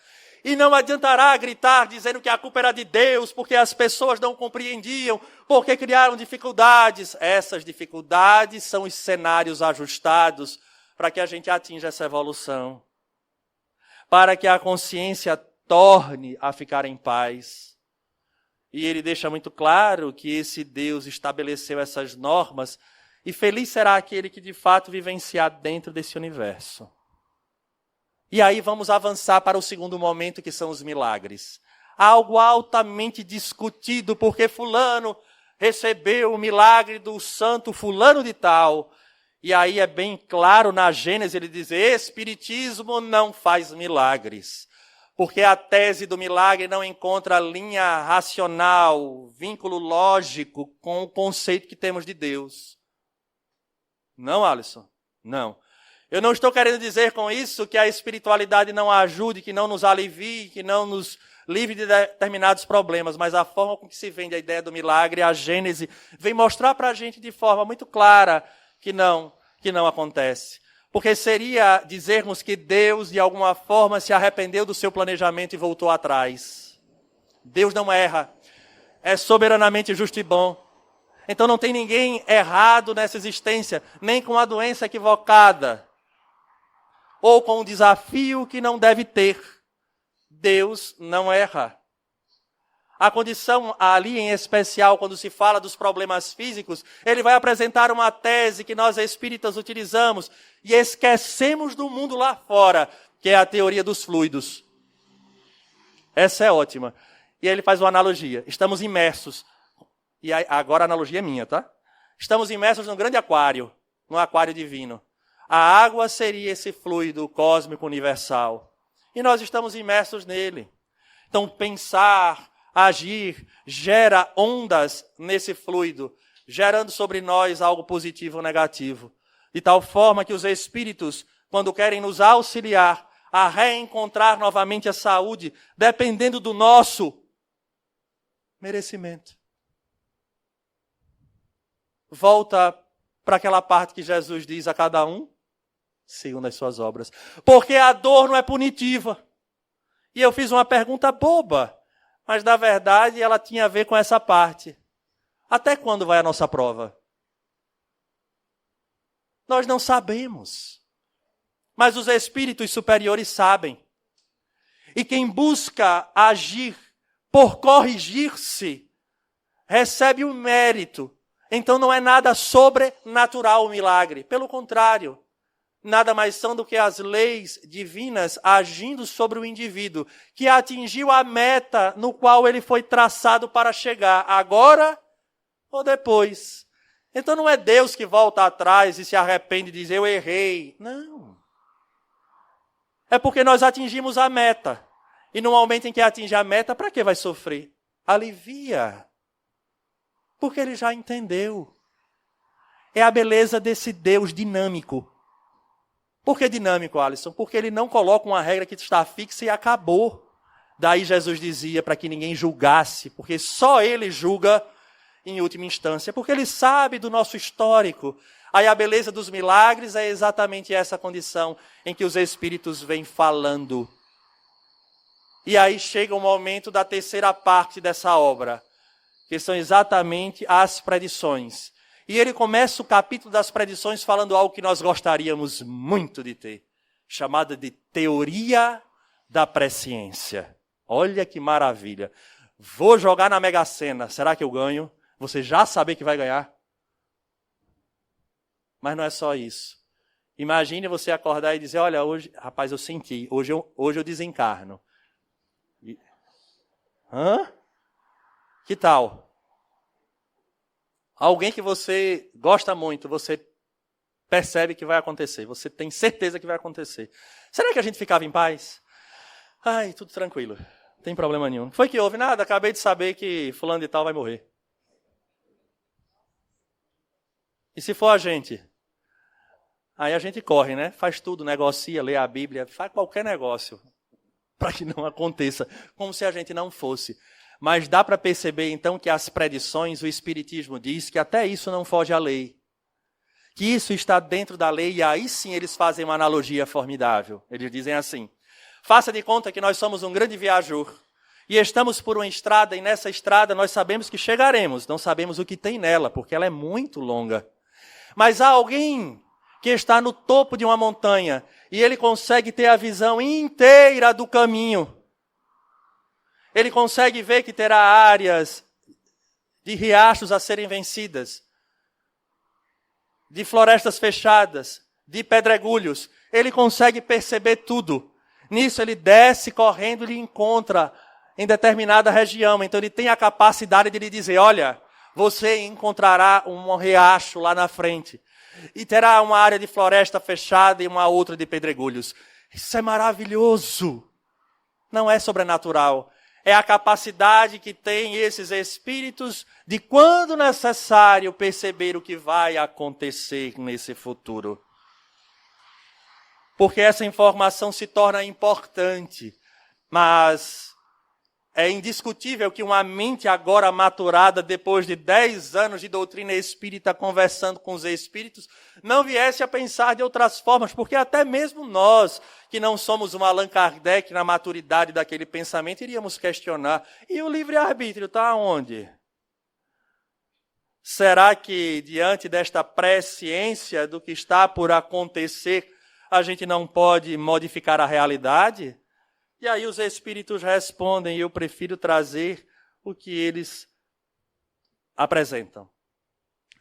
A: E não adiantará gritar dizendo que a culpa era de Deus, porque as pessoas não compreendiam, porque criaram dificuldades. Essas dificuldades são os cenários ajustados para que a gente atinja essa evolução. Para que a consciência torne a ficar em paz. E ele deixa muito claro que esse Deus estabeleceu essas normas E feliz será aquele que de fato vivenciar dentro desse universo. E aí vamos avançar para o segundo momento, que são os milagres. Algo altamente discutido, porque fulano recebeu o milagre do santo fulano de tal. E aí é bem claro na Gênesis, ele diz, Espiritismo não faz milagres. Porque a tese do milagre não encontra linha racional, vínculo lógico com o conceito que temos de Deus. Não, Alisson? Não. Eu não estou querendo dizer com isso que a espiritualidade não ajude, que não nos alivie, que não nos livre de determinados problemas, mas a forma com que se vende a ideia do milagre, a Gênese, vem mostrar para a gente de forma muito clara que não acontece. Porque seria dizermos que Deus, de alguma forma, se arrependeu do seu planejamento e voltou atrás. Deus não erra, é soberanamente justo e bom. Então não tem ninguém errado nessa existência, nem com a doença equivocada, ou com um desafio que não deve ter. Deus não erra. A condição ali em especial, quando se fala dos problemas físicos, ele vai apresentar uma tese que nós espíritas utilizamos e esquecemos do mundo lá fora, que é a teoria dos fluidos. Essa é ótima. E ele faz uma analogia. Estamos imersos. E agora a analogia é minha, tá? Estamos imersos num grande aquário, num aquário divino. A água seria esse fluido cósmico universal. E nós estamos imersos nele. Então, pensar, agir, gera ondas nesse fluido, gerando sobre nós algo positivo ou negativo. De tal forma que os espíritos, quando querem nos auxiliar a reencontrar novamente a saúde, dependendo do nosso merecimento. Volta para aquela parte que Jesus diz a cada um, segundo as suas obras. Porque a dor não é punitiva. E eu fiz uma pergunta boba, mas na verdade ela tinha a ver com essa parte. Até quando vai a nossa prova? Nós não sabemos. Mas os espíritos superiores sabem. E quem busca agir por corrigir-se, recebe o mérito. Então não é nada sobrenatural o milagre. Pelo contrário, nada mais são do que as leis divinas agindo sobre o indivíduo, que atingiu a meta no qual ele foi traçado para chegar, agora ou depois. Então não é Deus que volta atrás e se arrepende e diz, eu errei. Não. É porque nós atingimos a meta. E no momento em que atinge a meta, para que vai sofrer? Alivia. Porque ele já entendeu. É a beleza desse Deus dinâmico. Por que dinâmico, Alisson? Porque ele não coloca uma regra que está fixa e acabou. Daí Jesus dizia para que ninguém julgasse, porque só ele julga em última instância, porque ele sabe do nosso histórico. Aí a beleza dos milagres é exatamente essa condição em que os espíritos vêm falando. E aí chega o momento da terceira parte dessa obra, que são exatamente as predições. E ele começa o capítulo das predições falando algo que nós gostaríamos muito de ter, chamada de teoria da presciência. Olha que maravilha. Vou jogar na Mega Sena, será que eu ganho? Você já saber que vai ganhar? Mas não é só isso. Imagine você acordar e dizer, olha, hoje, rapaz, eu senti, hoje eu desencarno. Hã? Que tal? Alguém que você gosta muito, você percebe que vai acontecer, você tem certeza que vai acontecer. Será que a gente ficava em paz? Ai, tudo tranquilo, não tem problema nenhum. Foi que houve? Nada, acabei de saber que fulano de tal vai morrer. E se for a gente? Aí a gente corre, né? Faz tudo, negocia, lê a Bíblia, faz qualquer negócio para que não aconteça, como se a gente não fosse. Mas dá para perceber, então, que as predições, o Espiritismo diz que até isso não foge à lei. Que isso está dentro da lei, e aí sim eles fazem uma analogia formidável. Eles dizem assim, faça de conta que nós somos um grande viajor, e estamos por uma estrada, e nessa estrada nós sabemos que chegaremos, não sabemos o que tem nela, porque ela é muito longa. Mas há alguém que está no topo de uma montanha, e ele consegue ter a visão inteira do caminho. Ele consegue ver que terá áreas de riachos a serem vencidas. de florestas fechadas, de pedregulhos. Ele consegue perceber tudo. Nisso ele desce correndo e lhe encontra em determinada região. Então ele tem a capacidade de lhe dizer, olha, você encontrará um riacho lá na frente. E terá uma área de floresta fechada e uma outra de pedregulhos. Isso é maravilhoso. Não é sobrenatural. É a capacidade que tem esses espíritos de, quando necessário, perceber o que vai acontecer nesse futuro. Porque essa informação se torna importante. Mas é indiscutível que uma mente agora maturada, depois de 10 anos de doutrina espírita, conversando com os espíritos, não viesse a pensar de outras formas, porque até mesmo nós, que não somos um Allan Kardec na maturidade daquele pensamento, iríamos questionar, e o livre-arbítrio está onde? Será que, diante desta presciência do que está por acontecer, a gente não pode modificar a realidade? E aí os espíritos respondem, e eu prefiro trazer o que eles apresentam.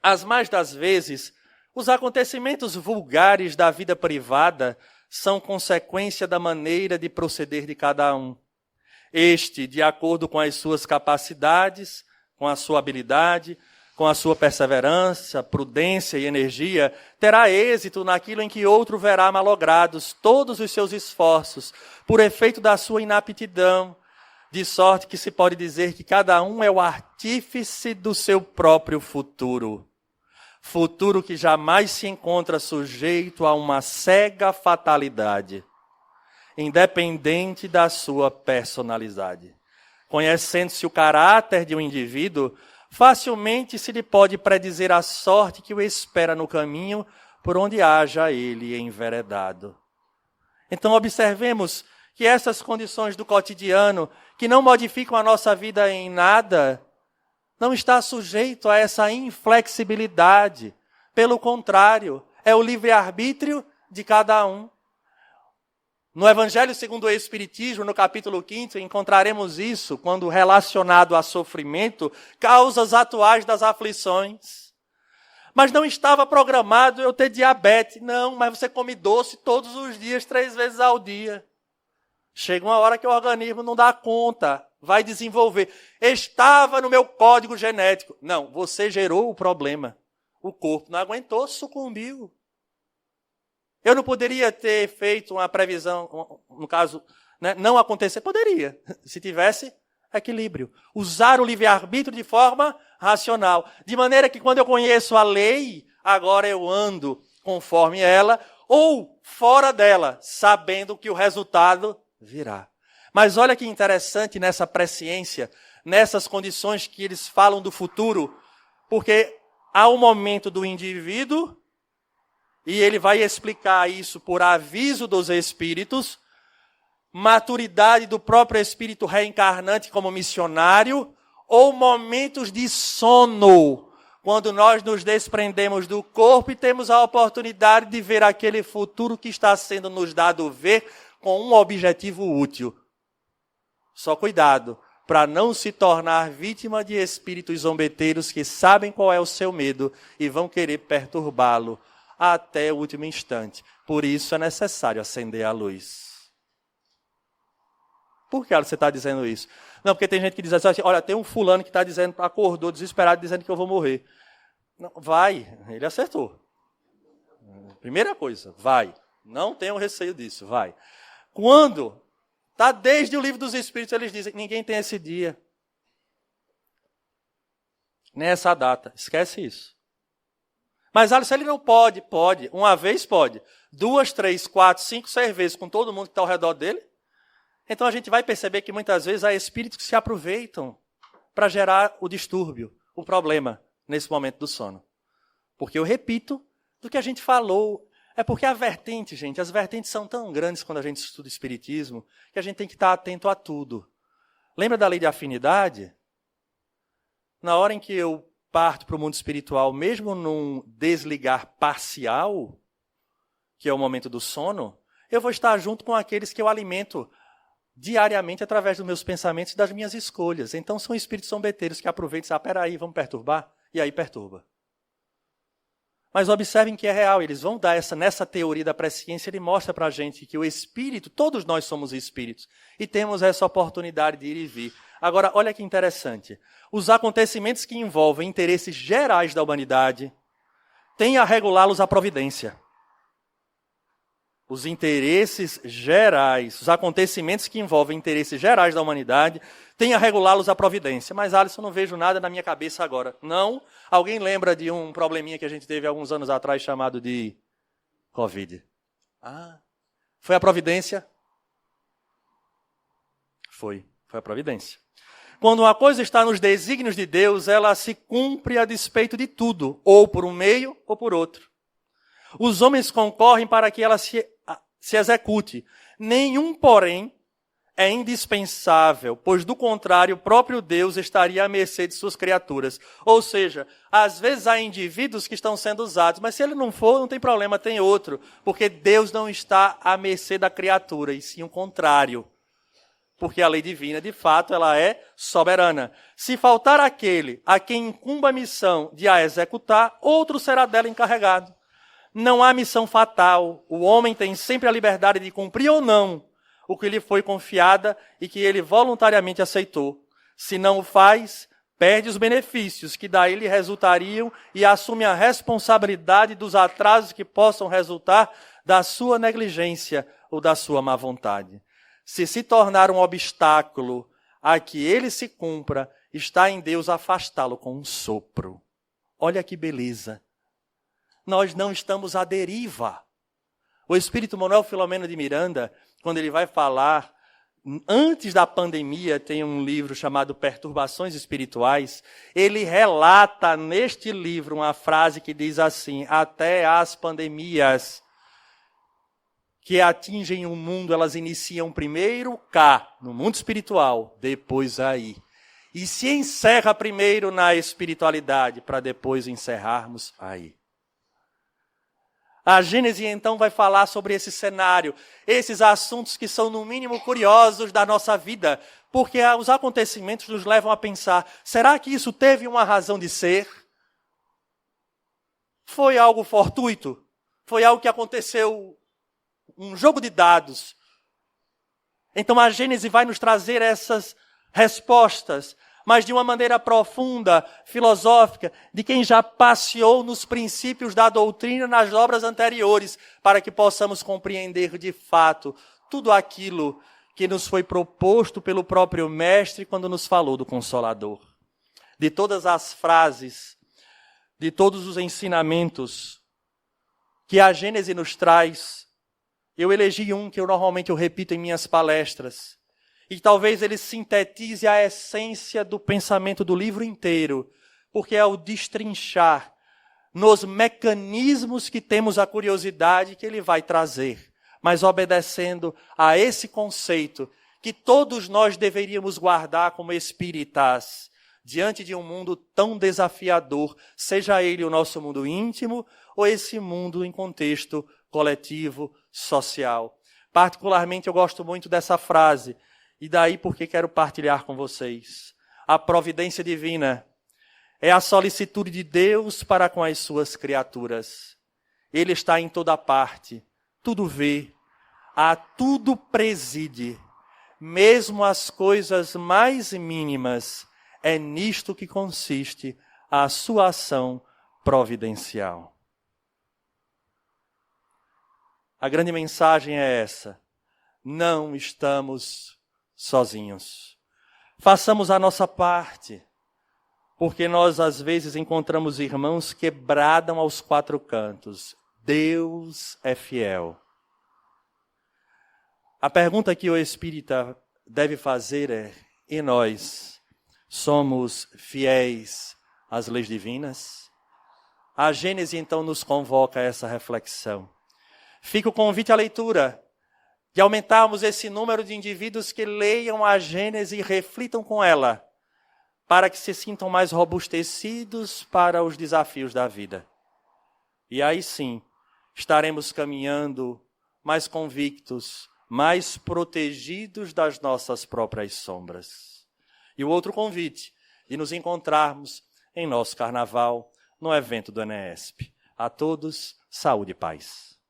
A: As mais das vezes, os acontecimentos vulgares da vida privada são consequência da maneira de proceder de cada um. Este, de acordo com as suas capacidades, com a sua habilidade, com a sua perseverança, prudência e energia, terá êxito naquilo em que outro verá malogrados todos os seus esforços, por efeito da sua inaptidão, de sorte que se pode dizer que cada um é o artífice do seu próprio futuro. Futuro que jamais se encontra sujeito a uma cega fatalidade, independente da sua personalidade. Conhecendo-se o caráter de um indivíduo, facilmente se lhe pode predizer a sorte que o espera no caminho por onde haja ele enveredado. Então observemos que essas condições do cotidiano, que não modificam a nossa vida em nada, não está sujeito a essa inflexibilidade. Pelo contrário, é o livre-arbítrio de cada um. No Evangelho segundo o Espiritismo, no capítulo 5, encontraremos isso, quando relacionado a sofrimento, causas atuais das aflições. Mas não estava programado eu ter diabetes. Não, mas você come doce todos os dias, 3 vezes ao dia. Chega uma hora que o organismo não dá conta, vai desenvolver. Estava no meu código genético. Não, você gerou o problema. O corpo não aguentou, sucumbiu. Eu não poderia ter feito uma previsão, no caso, né, não acontecer? Poderia, se tivesse equilíbrio. Usar o livre-arbítrio de forma racional. De maneira que quando eu conheço a lei, agora eu ando conforme ela, ou fora dela, sabendo que o resultado virá. Mas olha que interessante nessa presciência, nessas condições que eles falam do futuro, porque há um momento do indivíduo, e ele vai explicar isso por aviso dos espíritos, maturidade do próprio espírito reencarnante como missionário, ou momentos de sono, quando nós nos desprendemos do corpo e temos a oportunidade de ver aquele futuro que está sendo nos dado ver com um objetivo útil. Só cuidado, para não se tornar vítima de espíritos zombeteiros que sabem qual é o seu medo e vão querer perturbá-lo até o último instante. Por isso é necessário acender a luz. Por que você está dizendo isso? Não, porque tem gente que diz assim, olha, tem um fulano que está dizendo, acordou desesperado, dizendo que eu vou morrer. Não, vai, ele acertou. Primeira coisa, vai. Não tenham receio disso, vai. Quando está desde o livro dos Espíritos, eles dizem, ninguém tem esse dia. Nem essa data. Esquece isso. Mas, Alisson, ele não pode. Pode. Uma vez pode. 2, 3, 4, 5, 6 vezes com todo mundo que está ao redor dele. Então a gente vai perceber que muitas vezes há espíritos que se aproveitam para gerar o distúrbio, o problema, nesse momento do sono. Porque eu repito do que a gente falou. É porque a vertente, gente, as vertentes são tão grandes quando a gente estuda espiritismo, que a gente tem que estar atento a tudo. Lembra da lei de afinidade? Na hora em que eu parto para o mundo espiritual, mesmo num desligar parcial, que é o momento do sono, eu vou estar junto com aqueles que eu alimento diariamente através dos meus pensamentos e das minhas escolhas. Então são espíritos zombeteiros que aproveitam e dizem, peraí, vamos perturbar? E aí perturba.
B: Mas observem que é real, eles vão dar nessa teoria da presciência, ele mostra para a gente que o Espírito, todos nós somos espíritos, e temos essa oportunidade de ir e vir. Agora, olha que interessante, os acontecimentos que envolvem interesses gerais da humanidade, têm a regulá-los a providência. Os interesses gerais, os acontecimentos que envolvem interesses gerais da humanidade, têm a regulá-los a providência. Mas, Alisson, não vejo nada na minha cabeça agora. Não? Alguém lembra de um probleminha que a gente teve alguns anos atrás chamado de Covid? Foi a providência? Foi a providência. Quando uma coisa está nos desígnios de Deus, ela se cumpre a despeito de tudo, ou por um meio ou por outro. Os homens concorrem para que ela se execute. Nenhum, porém, é indispensável, pois, do contrário, o próprio Deus estaria à mercê de suas criaturas. Ou seja, às vezes há indivíduos que estão sendo usados, mas se ele não for, não tem problema, tem outro, porque Deus não está à mercê da criatura, e sim o contrário. Porque a lei divina, de fato, ela é soberana. Se faltar aquele a quem incumba a missão de a executar, outro será dela encarregado. Não há missão fatal. O homem tem sempre a liberdade de cumprir ou não o que lhe foi confiada e que ele voluntariamente aceitou. Se não o faz, perde os benefícios que daí lhe resultariam e assume a responsabilidade dos atrasos que possam resultar da sua negligência ou da sua má vontade. Se tornar um obstáculo a que ele se cumpra, está em Deus afastá-lo com um sopro. Olha que beleza. Nós não estamos à deriva. O Espírito Manuel Filomeno de Miranda, quando ele vai falar, antes da pandemia, tem um livro chamado Perturbações Espirituais, ele relata neste livro uma frase que diz assim: até as pandemias que atingem o mundo, elas iniciam primeiro cá, no mundo espiritual, depois aí. E se encerra primeiro na espiritualidade, para depois encerrarmos aí. A Gênese, então, vai falar sobre esse cenário, esses assuntos que são, no mínimo, curiosos da nossa vida, porque os acontecimentos nos levam a pensar, será que isso teve uma razão de ser? Foi algo fortuito? Foi algo que aconteceu, um jogo de dados? Então, a Gênese vai nos trazer essas respostas, mas de uma maneira profunda, filosófica, de quem já passeou nos princípios da doutrina nas obras anteriores, para que possamos compreender de fato tudo aquilo que nos foi proposto pelo próprio Mestre quando nos falou do Consolador. De todas as frases, de todos os ensinamentos que a Gênese nos traz, eu elegi um que eu normalmente repito em minhas palestras, e talvez ele sintetize a essência do pensamento do livro inteiro, porque é o destrinchar nos mecanismos que temos a curiosidade que ele vai trazer, mas obedecendo a esse conceito que todos nós deveríamos guardar como espíritas, diante de um mundo tão desafiador, seja ele o nosso mundo íntimo ou esse mundo em contexto coletivo, social. Particularmente eu gosto muito dessa frase, e daí porque quero partilhar com vocês. A providência divina é a solicitude de Deus para com as suas criaturas. Ele está em toda parte, tudo vê, a tudo preside, mesmo as coisas mais mínimas. É nisto que consiste a sua ação providencial. A grande mensagem é essa: não estamos sozinhos. Façamos a nossa parte, porque nós às vezes encontramos irmãos que bradam aos quatro cantos: Deus é fiel. A pergunta que o espírita deve fazer é: e nós somos fiéis às leis divinas? A Gênese então nos convoca a essa reflexão. Fica o convite à leitura, de aumentarmos esse número de indivíduos que leiam a Gênese e reflitam com ela, para que se sintam mais robustecidos para os desafios da vida. E aí sim, estaremos caminhando mais convictos, mais protegidos das nossas próprias sombras. E o outro convite, de nos encontrarmos em nosso carnaval, no evento do ENEESP. A todos, saúde e paz.